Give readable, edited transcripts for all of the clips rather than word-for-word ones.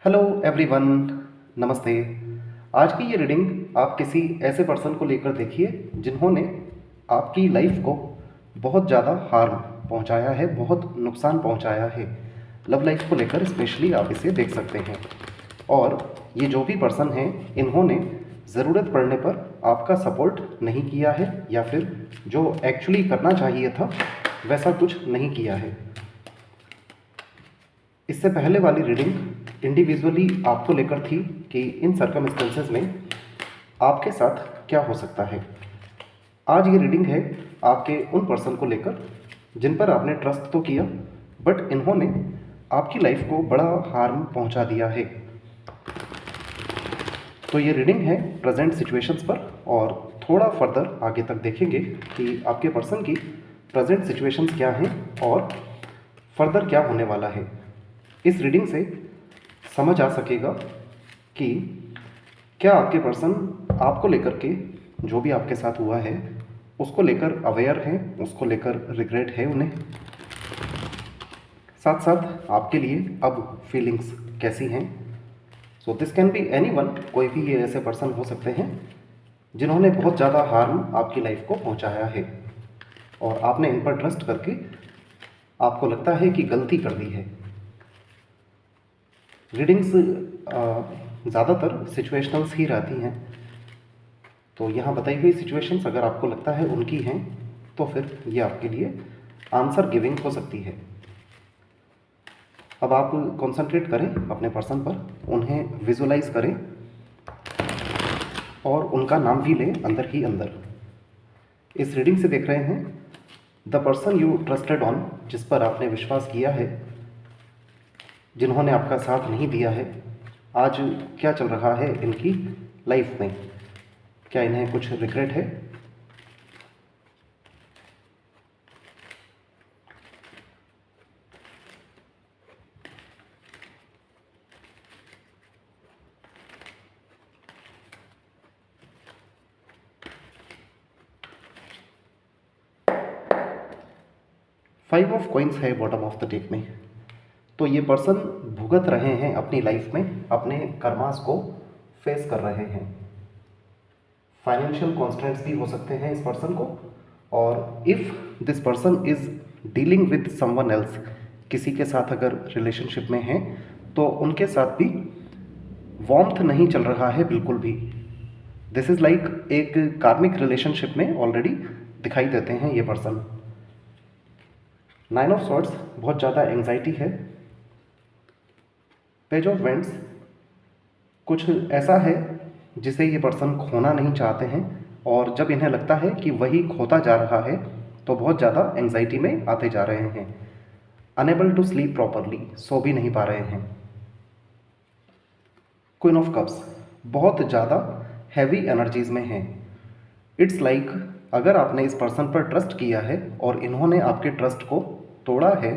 Hello everyone, नमस्ते। आज की ये रीडिंग आप किसी ऐसे पर्सन को लेकर देखिए जिन्होंने आपकी लाइफ को बहुत ज़्यादा हार्म पहुंचाया है, बहुत नुकसान पहुंचाया है। लव लाइफ को लेकर स्पेशली आप इसे देख सकते हैं। और ये जो भी पर्सन हैं, इन्होंने ज़रूरत पड़ने पर आपका सपोर्ट नहीं किया है, या फिर जो एक्चुअली करना चाहिए था वैसा कुछ नहीं किया है। इससे पहले वाली रीडिंग इंडिविजुअली आपको लेकर थी कि इन सर्कमस्टेंसेस में आपके साथ क्या हो सकता है। आज ये रीडिंग है आपके उन पर्सन को लेकर जिन पर आपने ट्रस्ट तो किया, बट इन्होंने आपकी लाइफ को बड़ा हार्म पहुंचा दिया है। तो ये रीडिंग है प्रेजेंट सिचुएशंस पर, और थोड़ा फर्दर आगे तक देखेंगे कि आपके पर्सन की प्रेजेंट सिचुएशंस क्या हैं और फर्दर क्या होने वाला है। इस रीडिंग से समझ आ सकेगा कि क्या आपके पर्सन आपको लेकर के जो भी आपके साथ हुआ है उसको लेकर अवेयर हैं, उसको लेकर रिग्रेट है उन्हें, साथ साथ आपके लिए अब फीलिंग्स कैसी हैं। So this can be anyone, कोई भी ये ऐसे पर्सन हो सकते हैं जिन्होंने बहुत ज़्यादा हार्म आपकी लाइफ को पहुंचाया है और आपने इन पर ट्रस्ट करके आपको लगता है कि गलती कर दी है। रीडिंग्स ज़्यादातर सिचुएशनल्स ही रहती हैं, तो यहाँ बताई हुई सिचुएशंस अगर आपको लगता है उनकी हैं तो फिर ये आपके लिए आंसर गिविंग हो सकती है। अब आप कंसंट्रेट करें अपने पर्सन पर, उन्हें विजुलाइज करें और उनका नाम भी लें अंदर ही अंदर। इस रीडिंग से देख रहे हैं the person you trusted on, जिस पर आपने विश्वास किया है, जिन्होंने आपका साथ नहीं दिया है। आज क्या चल रहा है इनकी लाइफ में, क्या इन्हें कुछ रिग्रेट है? फाइव ऑफ कॉइंस है बॉटम ऑफ द डेक में। तो ये पर्सन भुगत रहे हैं अपनी लाइफ में, अपने कर्मास को फेस कर रहे हैं। फाइनेंशियल कॉन्स्टेंट्स भी हो सकते हैं इस पर्सन को, और if this person is dealing with someone else, किसी के साथ अगर रिलेशनशिप में हैं तो उनके साथ भी वार्मथ नहीं चल रहा है बिल्कुल भी। दिस इज़ लाइक एक कार्मिक रिलेशनशिप में ऑलरेडी दिखाई देते हैं ये पर्सन। नाइन ऑफ सॉर्ड्स, बहुत ज़्यादा एंजाइटी है। पेज ऑफ वेंट्स, कुछ ऐसा है जिसे ये पर्सन खोना नहीं चाहते हैं, और जब इन्हें लगता है कि वही खोता जा रहा है तो बहुत ज़्यादा एंजाइटी में आते जा रहे हैं। अनेबल टू स्लीप प्रॉपरली, सो भी नहीं पा रहे हैं। क्वीन ऑफ कप्स, बहुत ज़्यादा हैवी एनर्जीज में हैं। इट्स लाइक अगर आपने इस पर्सन पर ट्रस्ट किया है और इन्होंने आपके ट्रस्ट को तोड़ा है,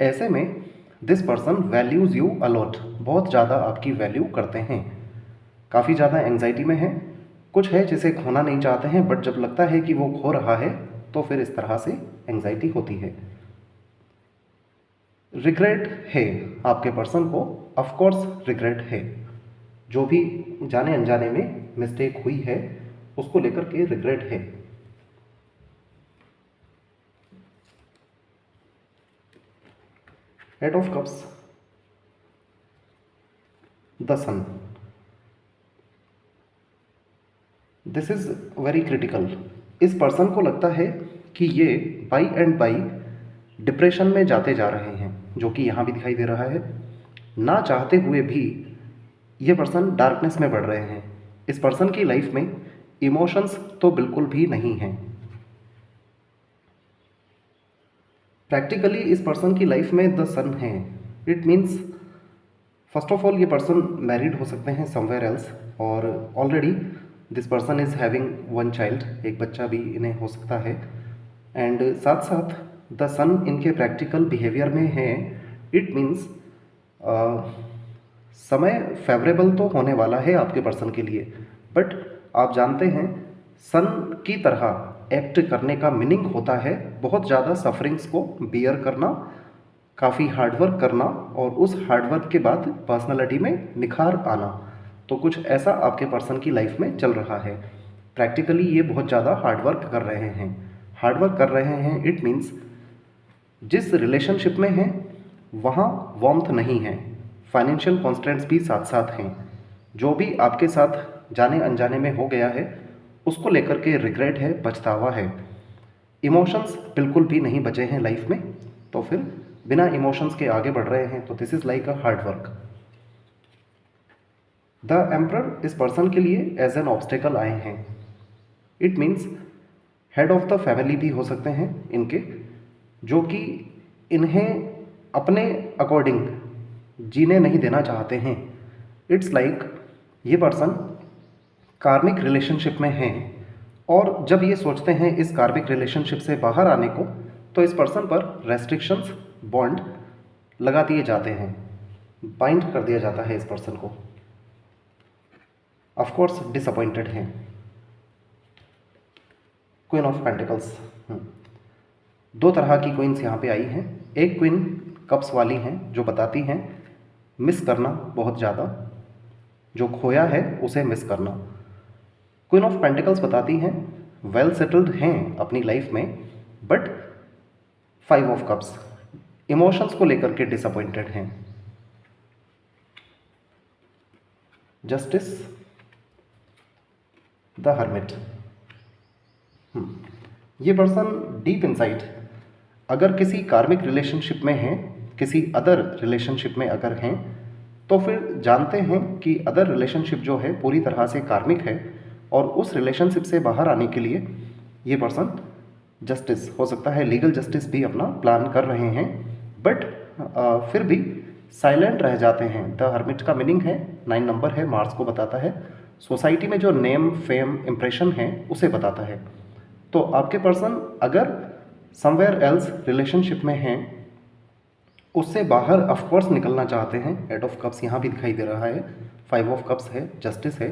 ऐसे में this person values you a lot, बहुत ज़्यादा आपकी वैल्यू करते हैं। काफ़ी ज़्यादा एंजाइटी में है, कुछ है जिसे खोना नहीं चाहते हैं, बट जब लगता है कि वो खो रहा है तो फिर इस तरह से एंजाइटी होती है। रिग्रेट है आपके पर्सन को, ऑफ कोर्स रिग्रेट है। जो भी जाने अनजाने में मिस्टेक हुई है उसको लेकर के रिग्रेट है। Eight of cups, the sun, this is very critical. इस पर्सन को लगता है कि ये बाई एंड बाई डिप्रेशन में जाते जा रहे हैं, जो कि यहाँ भी दिखाई दे रहा है। ना चाहते हुए भी ये पर्सन डार्कनेस में बढ़ रहे हैं। इस पर्सन की लाइफ में इमोशंस तो बिल्कुल भी नहीं हैं। प्रैक्टिकली इस पर्सन की लाइफ में द सन है। It means first of all ये पर्सन मैरिड हो सकते हैं समवेयर एल्स, और already this person is having one child, एक बच्चा भी इन्हें हो सकता है। एंड साथ साथ द सन इनके प्रैक्टिकल बिहेवियर में है। इट मीन्स समय फेवरेबल तो होने वाला है आपके पर्सन के लिए, बट आप जानते हैं सन की तरह एक्ट करने का मीनिंग होता है बहुत ज़्यादा सफरिंग्स को बियर करना, काफ़ी हार्डवर्क करना और उस हार्डवर्क के बाद पर्सनालिटी में निखार आना। तो कुछ ऐसा आपके पर्सन की लाइफ में चल रहा है। प्रैक्टिकली ये बहुत ज़्यादा हार्डवर्क कर रहे हैं। हार्डवर्क कर रहे हैं इट मीन्स जिस रिलेशनशिप में हैं वहाँ वार्मथ नहीं है, फाइनेंशियल कॉन्स्टेंट्स भी साथ साथ हैं। जो भी आपके साथ जाने अनजाने में हो गया है उसको लेकर के रिग्रेट है, पछतावा है। इमोशंस बिल्कुल भी नहीं बचे हैं लाइफ में, तो फिर बिना इमोशंस के आगे बढ़ रहे हैं, तो this is like a hard work. The emperor इस पर्सन के लिए एज एन ऑब्स्टेकल आए हैं। It means head of the family भी हो सकते हैं इनके, जो कि इन्हें अपने अकॉर्डिंग जीने नहीं देना चाहते हैं। इट्स लाइक ये पर्सन कार्मिक रिलेशनशिप में हैं और जब ये सोचते हैं इस कार्मिक रिलेशनशिप से बाहर आने को, तो इस पर्सन पर रेस्ट्रिक्शंस, बॉन्ड लगा दिए जाते हैं, बाइंड कर दिया जाता है इस पर्सन को। ऑफ कोर्स डिसअपॉइंटेड हैं। क्वीन ऑफ पेंटिकल्स, दो तरह की क्वींस यहाँ पे आई हैं। एक क्वीन कप्स वाली हैं जो बताती हैं मिस करना बहुत ज़्यादा, जो खोया है उसे मिस करना। क्वीन ऑफ पेंटिकल्स बताती हैं वेल सेटल्ड हैं अपनी लाइफ में, बट 5 ऑफ कप्स इमोशंस को लेकर के डिसअपॉइंटेड हैं। Justice, the hermit. ये पर्सन डीप इनसाइड अगर किसी कार्मिक रिलेशनशिप में हैं, किसी अदर रिलेशनशिप में अगर हैं, तो फिर जानते हैं कि अदर रिलेशनशिप जो है पूरी तरह से कार्मिक है और उस रिलेशनशिप से बाहर आने के लिए ये पर्सन जस्टिस, हो सकता है लीगल जस्टिस भी अपना प्लान कर रहे हैं, बट फिर भी साइलेंट रह जाते हैं। द हर्मिट का मीनिंग है 9 नंबर है, मार्स को बताता है, सोसाइटी में जो नेम, फेम, इम्प्रेशन है उसे बताता है। तो आपके पर्सन अगर समवेयर एल्स रिलेशनशिप में हैं, उससे बाहर ऑफ कोर्स निकलना चाहते हैं। 8 ऑफ कप्स यहाँ भी दिखाई दे रहा है, 5 ऑफ कप्स है, जस्टिस है,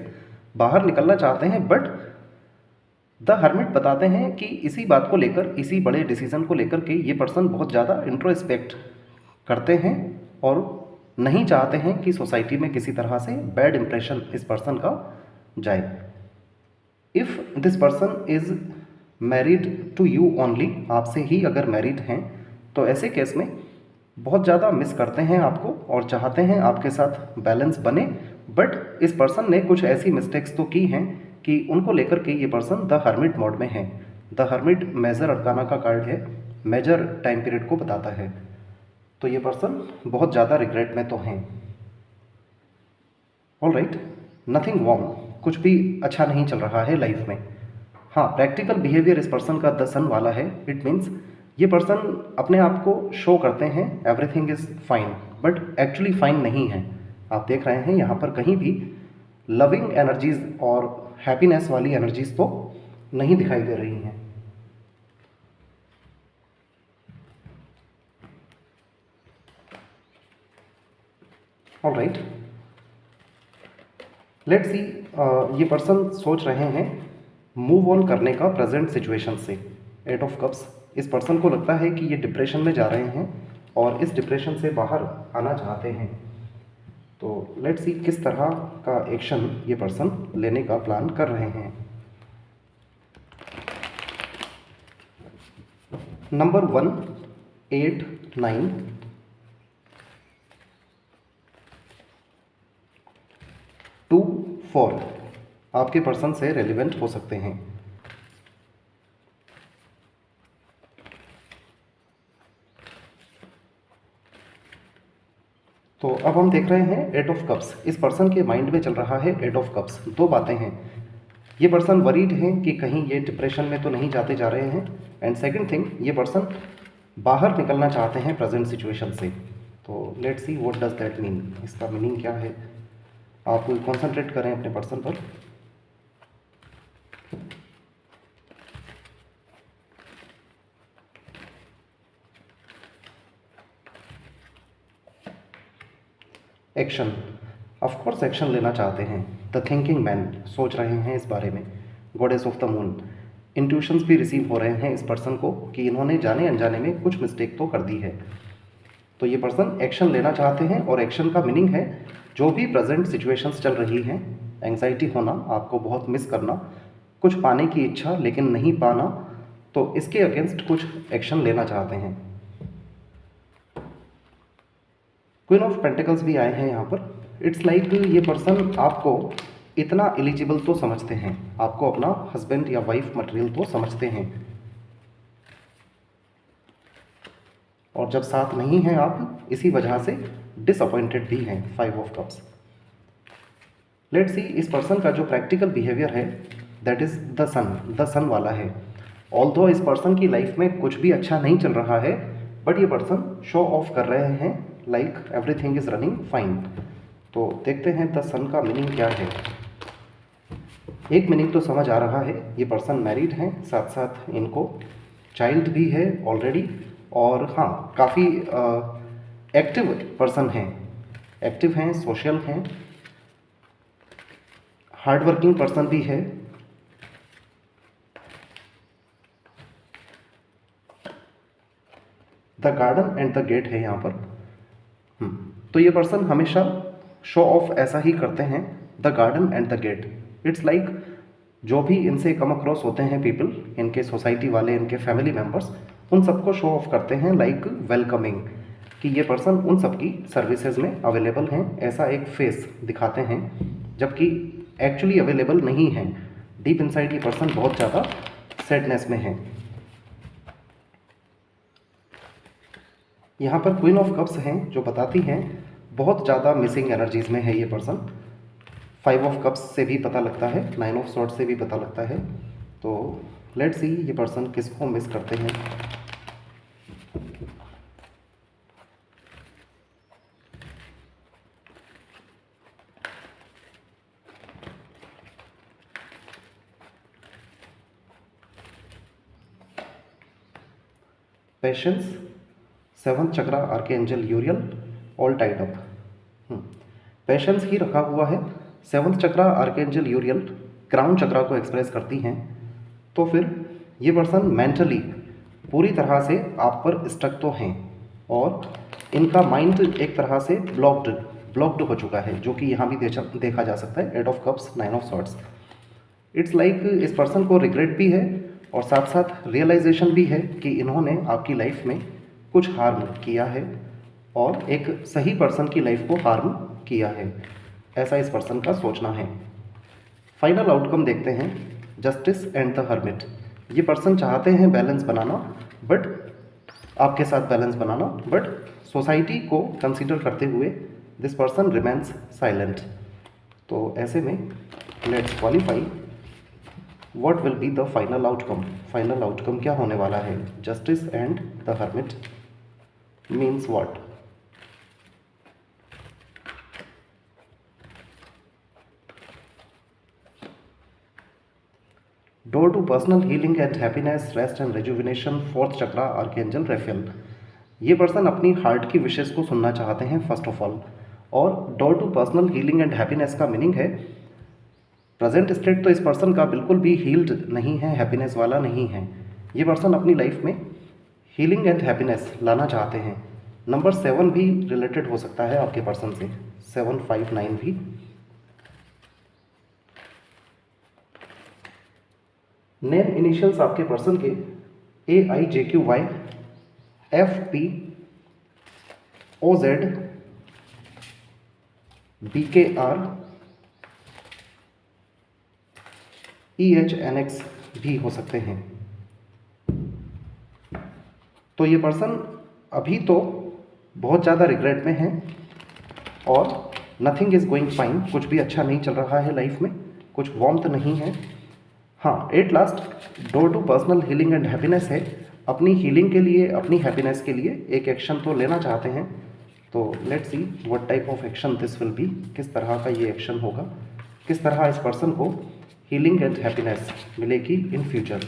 बाहर निकलना चाहते हैं, बट द हर्मिट बताते हैं कि इसी बात को लेकर, इसी बड़े डिसीजन को लेकर के ये पर्सन बहुत ज़्यादा इंट्रोस्पेक्ट करते हैं और नहीं चाहते हैं कि सोसाइटी में किसी तरह से बैड इंप्रेशन इस पर्सन का जाए। If this person is married to you only, आपसे ही अगर मैरिड हैं, तो ऐसे केस में बहुत ज़्यादा मिस करते हैं आपको और चाहते हैं आपके साथ बैलेंस बने, बट इस पर्सन ने कुछ ऐसी मिस्टेक्स तो की हैं कि उनको लेकर के ये पर्सन द हर्मिट मोड में है। द हर्मिट मेजर अरकाना का कार्ड है, मेजर टाइम पीरियड को बताता है, तो ये पर्सन बहुत ज़्यादा रिग्रेट में तो हैं। ऑल राइट, नथिंग वार्म, कुछ भी अच्छा नहीं चल रहा है लाइफ में। हाँ, प्रैक्टिकल बिहेवियर इस पर्सन का द सन वाला है। इट मीन्स ये पर्सन अपने आप को शो करते हैं everything is fine, but actually fine नहीं है। आप देख रहे हैं यहाँ पर कहीं भी लविंग एनर्जीज और हैप्पीनेस वाली एनर्जीज तो नहीं दिखाई दे रही हैं। ऑल राइट, लेट्स सी, ये पर्सन सोच रहे हैं मूव ऑन करने का प्रेजेंट सिचुएशन से। 8 ऑफ कप्स, इस पर्सन को लगता है कि ये डिप्रेशन में जा रहे हैं और इस डिप्रेशन से बाहर आना चाहते हैं। तो लेट्स सी किस तरह का एक्शन ये पर्सन लेने का प्लान कर रहे हैं। नंबर 1, 8, 9, 2, 4 आपके पर्सन से रेलिवेंट हो सकते हैं। तो अब हम देख रहे हैं 8 ऑफ कप्स, इस पर्सन के माइंड में चल रहा है 8 ऑफ कप्स। दो बातें हैं, ये पर्सन वरीड हैं कि कहीं ये डिप्रेशन में तो नहीं जाते जा रहे हैं, एंड सेकंड थिंग, ये पर्सन बाहर निकलना चाहते हैं प्रेजेंट सिचुएशन से। तो let's see what does that mean, इसका मीनिंग क्या है। आप कॉन्सेंट्रेट करें अपने पर्सन पर। एक्शन, ऑफ कोर्स एक्शन लेना चाहते हैं। द थिंकिंग मैन, सोच रहे हैं इस बारे में। Goddess of the moon, intuitions भी रिसीव हो रहे हैं इस पर्सन को कि इन्होंने जाने अनजाने में कुछ मिस्टेक तो कर दी है। तो ये पर्सन एक्शन लेना चाहते हैं, और एक्शन का मीनिंग है जो भी प्रेजेंट सिचुएशंस चल रही हैं, एंग्जाइटी होना, आपको बहुत मिस करना, कुछ पाने की इच्छा लेकिन नहीं पाना, तो इसके अगेंस्ट कुछ एक्शन लेना चाहते हैं। क्वीन ऑफ पेंटिकल्स भी आए हैं यहाँ पर। इट्स लाइक ये पर्सन आपको इतना एलिजिबल तो समझते हैं, आपको अपना हस्बैंड या वाइफ मटेरियल तो समझते हैं, और जब साथ नहीं हैं आप, इसी वजह से डिसअपॉइंटेड भी हैं। 5 ऑफ कप्स। लेट्स सी इस पर्सन का जो प्रैक्टिकल बिहेवियर है, दैट इज द सन वाला है। ऑल्दो इस पर्सन की लाइफ में कुछ भी अच्छा नहीं चल रहा है, बट ये पर्सन शो ऑफ कर रहे हैं like everything is running fine. तो देखते हैं द सन का मीनिंग क्या है। एक मीनिंग तो समझ आ रहा है, ये पर्सन मैरिड हैं, साथ साथ इनको चाइल्ड भी है ऑलरेडी, और हाँ काफ़ी एक्टिव पर्सन हैं, एक्टिव हैं, सोशल हैं, हार्ड वर्किंग पर्सन भी है। The garden and the gate है यहाँ पर। तो ये पर्सन हमेशा शो ऑफ ऐसा ही करते हैं, the garden and the gate. It's like जो भी इनसे कम अक्रॉस होते हैं पीपल, इनके सोसाइटी वाले, इनके फैमिली मेम्बर्स, उन सबको शो ऑफ करते हैं लाइक वेलकमिंग, कि ये पर्सन उन सबकी सर्विसेज में अवेलेबल हैं, ऐसा एक फेस दिखाते हैं, जबकि एक्चुअली अवेलेबल नहीं हैं। डीप इनसाइड ये पर्सन बहुत ज़्यादा सैडनेस में है। यहाँ पर क्वीन ऑफ कप्स हैं जो बताती हैं बहुत ज़्यादा मिसिंग एनर्जीज में है ये पर्सन। 5 ऑफ कप्स से भी पता लगता है, 9 ऑफ सॉर्ड्स से भी पता लगता है। तो लेट्स सी ये पर्सन किसको मिस करते हैं। पेशेंस, 7th चक्रा archangel यूरियल, all tied up. Patience ही रखा हुआ है। 7th चक्रा आर्कएंजल यूरियल क्राउन चक्रा को एक्सप्रेस करती हैं। तो फिर ये पर्सन मेंटली पूरी तरह से आप पर स्टक तो हैं, और इनका माइंड एक तरह से ब्लॉक्ड हो चुका है, जो कि यहाँ भी देखा जा सकता है। 8 of cups, 9 of swords. It's like इस पर्सन को रिग्रेट भी है, और साथ साथ रियलाइजेशन भी है कि इन्होंने आपकी लाइफ में कुछ हार्म किया है, और एक सही पर्सन की लाइफ को हार्म किया है, ऐसा इस पर्सन का सोचना है। फाइनल आउटकम देखते हैं, जस्टिस एंड द हर्मिट। ये पर्सन चाहते हैं बैलेंस बनाना, बट आपके साथ बैलेंस बनाना, बट सोसाइटी को कंसीडर करते हुए दिस पर्सन रिमेन्स साइलेंट। तो ऐसे में let's qualify what will be the final outcome. Final outcome क्या होने वाला है? Justice and the hermit means what? Door to personal healing and happiness, rest and rejuvenation, 4th chakra archangel Raphael. ये person अपनी heart की विशेष को सुनना चाहते हैं फर्स्ट ऑफ ऑल, और door to personal healing and happiness का मीनिंग है प्रेजेंट स्टेट तो इस पर्सन का बिल्कुल भी हील्ड नहीं है, हैप्पीनेस वाला नहीं है। ये पर्सन अपनी लाइफ में हीलिंग एंड हैप्पीनेस लाना चाहते हैं। नंबर 7 भी रिलेटेड हो सकता है आपके पर्सन से, 7, 5, 9 भी। नेम इनिशियल्स आपके पर्सन के AIJQY, FP, OZ, BKR, EHNX भी हो सकते हैं। तो ये पर्सन अभी तो बहुत ज़्यादा रिग्रेट में है, और नथिंग इज़ गोइंग फाइन, कुछ भी अच्छा नहीं चल रहा है लाइफ में, कुछ वार्मथ नहीं है। हाँ, at last door to personal healing and happiness है। अपनी हीलिंग के लिए, अपनी हैप्पीनेस के लिए एक एक्शन तो लेना चाहते हैं। तो let's see what type of action this will be. किस तरह का ये एक्शन होगा, किस तरह इस पर्सन को हीलिंग एंड हैप्पीनेस मिलेगी in future.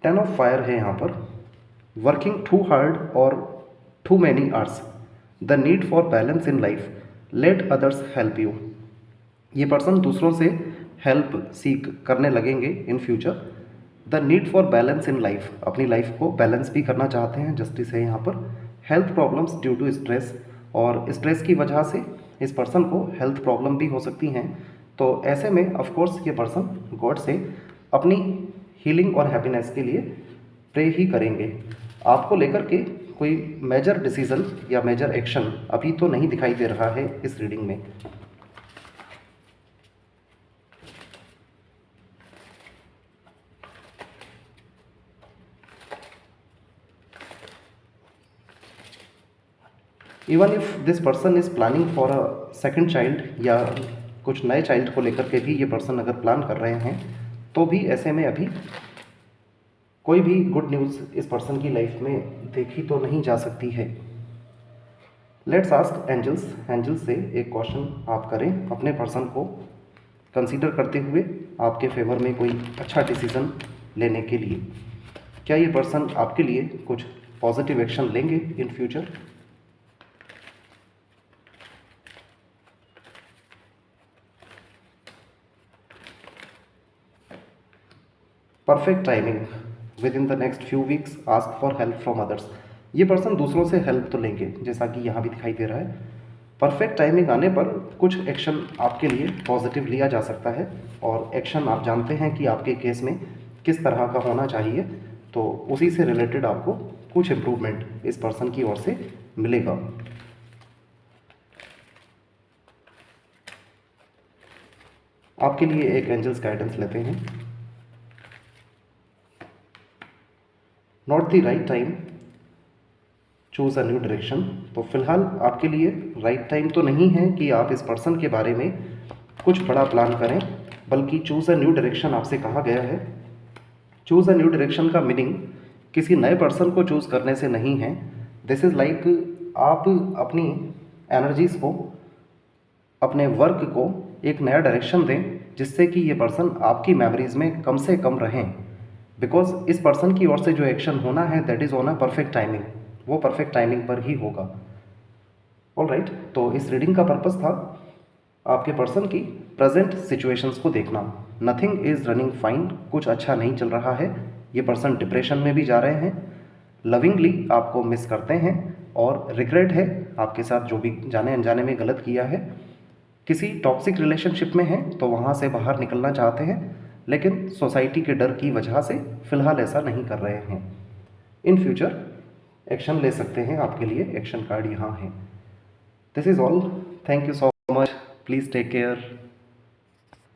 Ten of fire है यहाँ पर। वर्किंग टू हार्ड और too many hours, the need for balance in life, let others help you. ये पर्सन दूसरों से हेल्प सीख करने लगेंगे in future. The need for balance in life, अपनी लाइफ को बैलेंस भी करना चाहते हैं, जस्टिस है यहाँ पर। Health problems due to stress, और स्ट्रेस की वजह से इस पर्सन को हेल्थ प्रॉब्लम भी हो सकती हैं। तो ऐसे में ऑफ कोर्स ये पर्सन गॉड से अपनी हीलिंग और हैप्पीनेस के लिए प्रे ही करेंगे। आपको लेकर के कोई मेजर डिसीजन या मेजर एक्शन अभी तो नहीं दिखाई दे रहा है इस रीडिंग में। Even if this person is planning for a second child, या कुछ नए चाइल्ड को लेकर के भी ये पर्सन अगर प्लान कर रहे हैं, तो भी ऐसे में अभी कोई भी गुड न्यूज़ इस पर्सन की लाइफ में देखी तो नहीं जा सकती है। लेट्स आस्क एंजल्स, एंजल्स से एक क्वेश्चन आप करें अपने पर्सन को कंसीडर करते हुए आपके फेवर में कोई अच्छा डिसीजन लेने के लिए। क्या ये पर्सन आपके लिए कुछ पॉजिटिव एक्शन लेंगे in future? Perfect timing, with in the next few weeks ask for help from others. ये पर्सन दूसरों से हेल्प तो लेंगे, जैसा कि यहाँ भी दिखाई दे रहा है। परफेक्ट टाइमिंग आने पर कुछ एक्शन आपके लिए पॉजिटिव लिया जा सकता है, और एक्शन आप जानते हैं कि आपके केस में किस तरह का होना चाहिए, तो उसी से रिलेटेड आपको कुछ इम्प्रूवमेंट इस पर्सन की ओर से मिलेगा। आपके लिए एक एंजल्स गाइडेंस लेते हैं। Not the right time, choose a new direction. तो फिलहाल आपके लिए राइट टाइम तो नहीं है कि आप इस पर्सन के बारे में कुछ बड़ा प्लान करें, बल्कि चूज़ अ न्यू डायरेक्शन आपसे कहा गया है। चूज़ अ न्यू डायरेक्शन का मीनिंग किसी नए पर्सन को चूज़ करने से नहीं है। दिस इज़ लाइक आप अपनी एनर्जीज़ को, अपने वर्क को एक नया डायरेक्शन दें, जिससे कि ये पर्सन आपकी मेमोरीज़ में कम से कम रहें। बिकॉज इस पर्सन की ओर से जो एक्शन होना है that is on a perfect timing, वो परफेक्ट टाइमिंग पर ही होगा। ऑलराइट, तो इस रीडिंग का पर्पस था आपके पर्सन की प्रेजेंट सिचुएशंस को देखना। नथिंग इज़ रनिंग फाइन, कुछ अच्छा नहीं चल रहा है। ये पर्सन डिप्रेशन में भी जा रहे हैं, लविंगली आपको मिस करते हैं, और रिग्रेट है आपके साथ जो भी जाने अनजाने में गलत किया है। किसी टॉक्सिक रिलेशनशिप में हैं तो वहाँ से बाहर निकलना चाहते हैं, लेकिन सोसाइटी के डर की वजह से फ़िलहाल ऐसा नहीं कर रहे हैं। इन फ्यूचर एक्शन ले सकते हैं, आपके लिए एक्शन कार्ड यहाँ है। This is all, thank you so much, please take care.